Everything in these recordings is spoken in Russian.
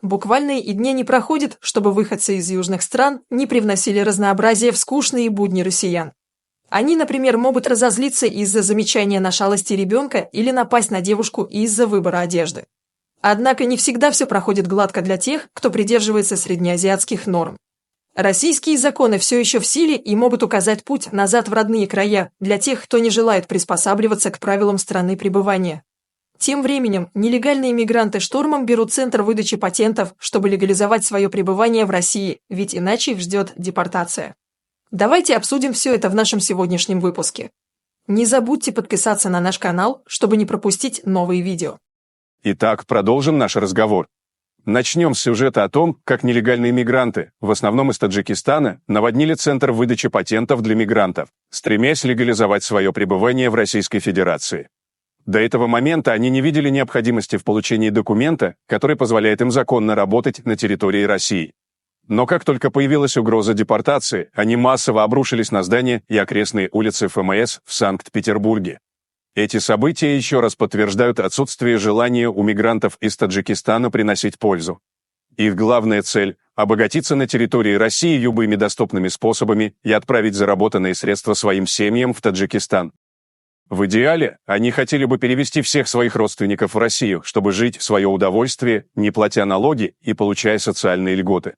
Буквально и дня не проходит, чтобы выходцы из южных стран не привносили разнообразие в скучные будни россиян. Они, например, могут разозлиться из-за замечания на шалости ребенка или напасть на девушку из-за выбора одежды. Однако не всегда все проходит гладко для тех, кто придерживается среднеазиатских норм. Российские законы все еще в силе и могут указать путь назад в родные края для тех, кто не желает приспосабливаться к правилам страны пребывания. Тем временем нелегальные мигранты штурмом берут центр выдачи патентов, чтобы легализовать свое пребывание в России, ведь иначе их ждет депортация. Давайте обсудим все это в нашем сегодняшнем выпуске. Не забудьте подписаться на наш канал, чтобы не пропустить новые видео. Итак, продолжим наш разговор. Начнем с сюжета о том, как нелегальные мигранты, в основном из Таджикистана, наводнили центр выдачи патентов для мигрантов, стремясь легализовать свое пребывание в Российской Федерации. До этого момента они не видели необходимости в получении документа, который позволяет им законно работать на территории России. Но как только появилась угроза депортации, они массово обрушились на здания и окрестные улицы ФМС в Санкт-Петербурге. Эти события еще раз подтверждают отсутствие желания у мигрантов из Таджикистана приносить пользу. Их главная цель – обогатиться на территории России любыми доступными способами и отправить заработанные средства своим семьям в Таджикистан. В идеале, они хотели бы перевести всех своих родственников в Россию, чтобы жить в свое удовольствие, не платя налоги и получая социальные льготы.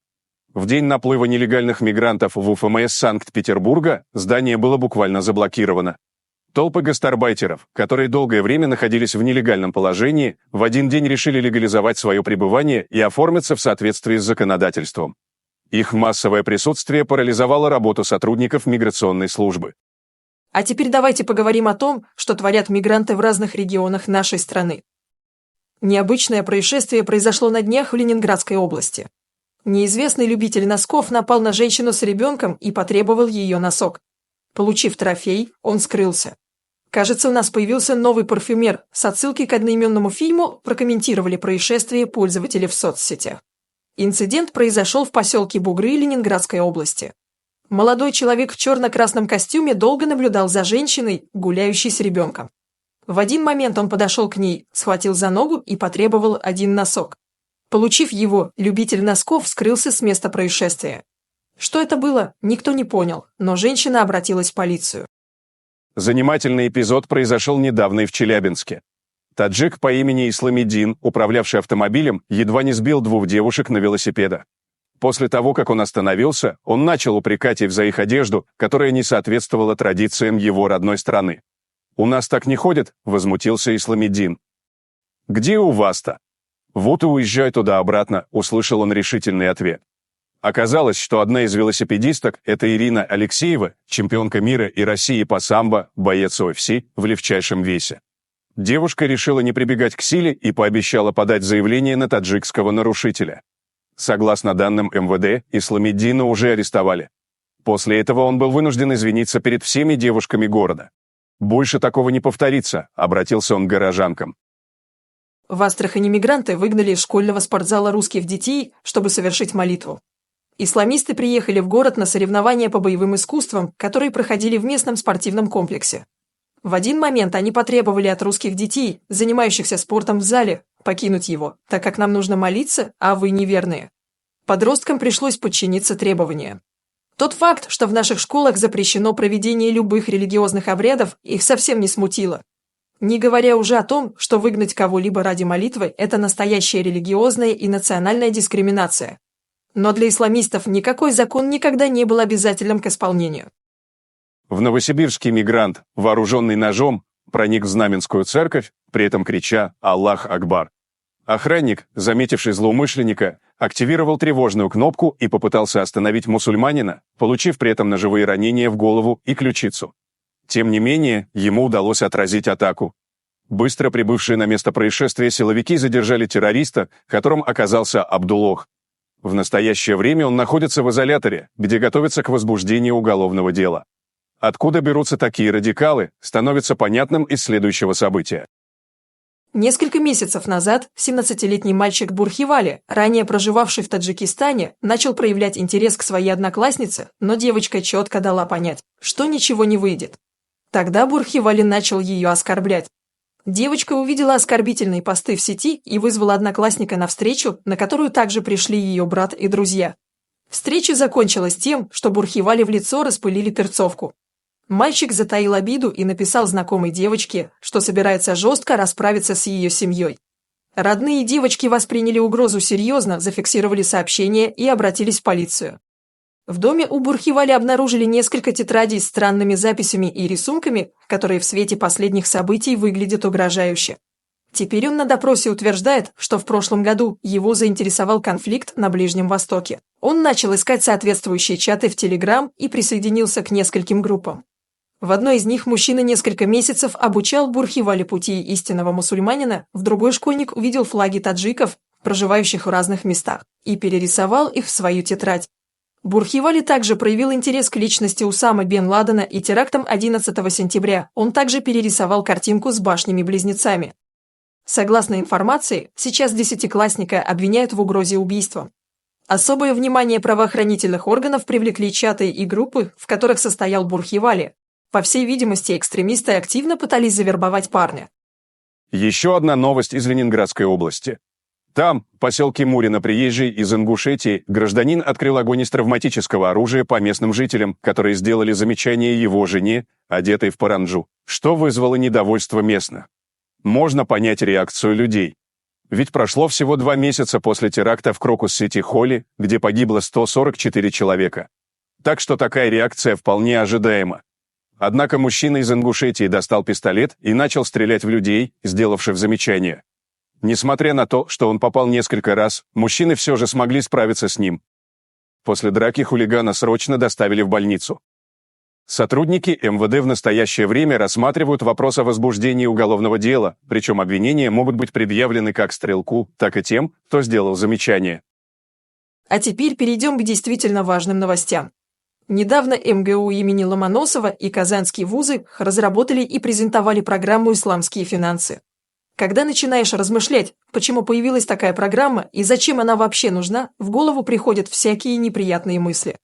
В день наплыва нелегальных мигрантов в УФМС Санкт-Петербурга здание было буквально заблокировано. Толпы гастарбайтеров, которые долгое время находились в нелегальном положении, в один день решили легализовать свое пребывание и оформиться в соответствии с законодательством. Их массовое присутствие парализовало работу сотрудников миграционной службы. А теперь давайте поговорим о том, что творят мигранты в разных регионах нашей страны. Необычное происшествие произошло на днях в Ленинградской области. Неизвестный любитель носков напал на женщину с ребенком и потребовал ее носок. Получив трофей, он скрылся. Кажется, у нас появился новый парфюмер. С отсылкой к одноименному фильму прокомментировали происшествие пользователи в соцсетях. Инцидент произошел в поселке Бугры Ленинградской области. Молодой человек в черно-красном костюме долго наблюдал за женщиной, гуляющей с ребенком. В один момент он подошел к ней, схватил за ногу и потребовал один носок. Получив его, любитель носков скрылся с места происшествия. Что это было, никто не понял, но женщина обратилась в полицию. Занимательный эпизод произошел недавно и в Челябинске. Таджик по имени Исламиддин, управлявший автомобилем, едва не сбил двух девушек на велосипедах. После того, как он остановился, он начал упрекать их за их одежду, которая не соответствовала традициям его родной страны. «У нас так не ходят», — возмутился Исламиддин. «Где у вас-то?» «Вот и уезжай туда-обратно», — услышал он решительный ответ. Оказалось, что одна из велосипедисток — это Ирина Алексеева, чемпионка мира и России по самбо, боец UFC в легчайшем весе. Девушка решила не прибегать к силе и пообещала подать заявление на таджикского нарушителя. Согласно данным МВД, Исламиддина уже арестовали. После этого он был вынужден извиниться перед всеми девушками города. «Больше такого не повторится», — обратился он к горожанкам. В Астрахани мигранты выгнали из школьного спортзала русских детей, чтобы совершить молитву. Исламисты приехали в город на соревнования по боевым искусствам, которые проходили в местном спортивном комплексе. В один момент они потребовали от русских детей, занимающихся спортом в зале, покинуть его, так как нам нужно молиться, а вы неверные. Подросткам пришлось подчиниться требованиям. Тот факт, что в наших школах запрещено проведение любых религиозных обрядов, их совсем не смутило. Не говоря уже о том, что выгнать кого-либо ради молитвы – это настоящая религиозная и национальная дискриминация. Но для исламистов никакой закон никогда не был обязательным к исполнению. В Новосибирске мигрант, вооруженный ножом, проник в Знаменскую церковь, при этом крича «Аллах Акбар». Охранник, заметивший злоумышленника, активировал тревожную кнопку и попытался остановить мусульманина, получив при этом ножевые ранения в голову и ключицу. Тем не менее, ему удалось отразить атаку. Быстро прибывшие на место происшествия силовики задержали террориста, которым оказался Абдуллох. В настоящее время он находится в изоляторе, где готовится к возбуждению уголовного дела. Откуда берутся такие радикалы, становится понятным из следующего события. Несколько месяцев назад 17-летний мальчик Бурхивали, ранее проживавший в Таджикистане, начал проявлять интерес к своей однокласснице, но девочка четко дала понять, что ничего не выйдет. Тогда Бурхивали начал ее оскорблять. Девочка увидела оскорбительные посты в сети и вызвала одноклассника на встречу, на которую также пришли ее брат и друзья. Встреча закончилась тем, что Бурхивали в лицо распылили перцовку. Мальчик затаил обиду и написал знакомой девочке, что собирается жестко расправиться с ее семьей. Родные девочки восприняли угрозу серьезно, зафиксировали сообщение и обратились в полицию. В доме у Бурхивали обнаружили несколько тетрадей с странными записями и рисунками, которые в свете последних событий выглядят угрожающе. Теперь он на допросе утверждает, что в прошлом году его заинтересовал конфликт на Ближнем Востоке. Он начал искать соответствующие чаты в Telegram и присоединился к нескольким группам. В одной из них мужчина несколько месяцев обучал Бурхивали пути истинного мусульманина, в другой школьник увидел флаги таджиков, проживающих в разных местах, и перерисовал их в свою тетрадь. Бурхивали также проявил интерес к личности Усамы бен Ладена и терактам 11 сентября. Он также перерисовал картинку с башнями-близнецами. Согласно информации, сейчас десятиклассника обвиняют в угрозе убийства. Особое внимание правоохранительных органов привлекли чаты и группы, в которых состоял Бурхивали. По всей видимости, экстремисты активно пытались завербовать парня. Еще одна новость из Ленинградской области. Там, в поселке Мурино Приезжий из Ингушетии, гражданин открыл огонь из травматического оружия по местным жителям, которые сделали замечание его жене, одетой в паранджу, что вызвало недовольство местных. Можно понять реакцию людей. Ведь прошло всего 2 месяца после теракта в Крокус-Сити-Холле, где погибло 144 человека. Так что такая реакция вполне ожидаема. Однако мужчина из Ингушетии достал пистолет и начал стрелять в людей, сделавших замечание. Несмотря на то, что он попал несколько раз, мужчины все же смогли справиться с ним. После драки хулигана срочно доставили в больницу. Сотрудники МВД в настоящее время рассматривают вопрос о возбуждении уголовного дела, причем обвинения могут быть предъявлены как стрелку, так и тем, кто сделал замечание. А теперь перейдем к действительно важным новостям. Недавно МГУ имени Ломоносова и казанские вузы разработали и презентовали программу «Исламские финансы». Когда начинаешь размышлять, почему появилась такая программа и зачем она вообще нужна, в голову приходят всякие неприятные мысли.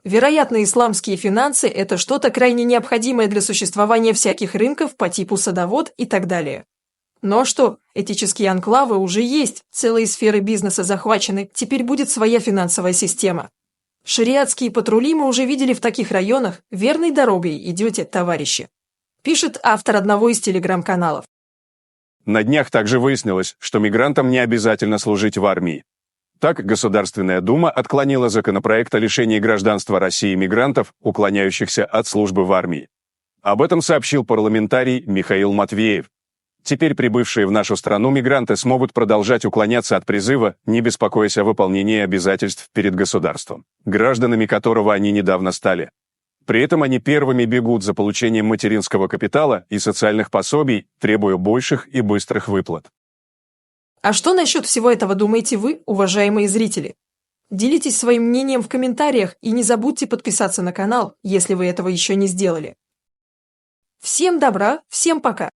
Вероятно, исламские финансы – это что-то крайне необходимое для существования всяких рынков по типу садовод и так далее. Но что, этические анклавы уже есть, целые сферы бизнеса захвачены, теперь будет своя финансовая система. Шариатские патрули мы уже видели в таких районах, верной дорогой идете, товарищи. Пишет автор одного из телеграм-каналов. На днях также выяснилось, что мигрантам не обязательно служить в армии. Так, Государственная Дума отклонила законопроект о лишении гражданства России мигрантов, уклоняющихся от службы в армии. Об этом сообщил парламентарий Михаил Матвеев. Теперь прибывшие в нашу страну мигранты смогут продолжать уклоняться от призыва, не беспокоясь о выполнении обязательств перед государством, гражданами которого они недавно стали. При этом они первыми бегут за получением материнского капитала и социальных пособий, требуя больших и быстрых выплат. А что насчет всего этого думаете вы, уважаемые зрители? Делитесь своим мнением в комментариях и не забудьте подписаться на канал, если вы этого еще не сделали. Всем добра, всем пока!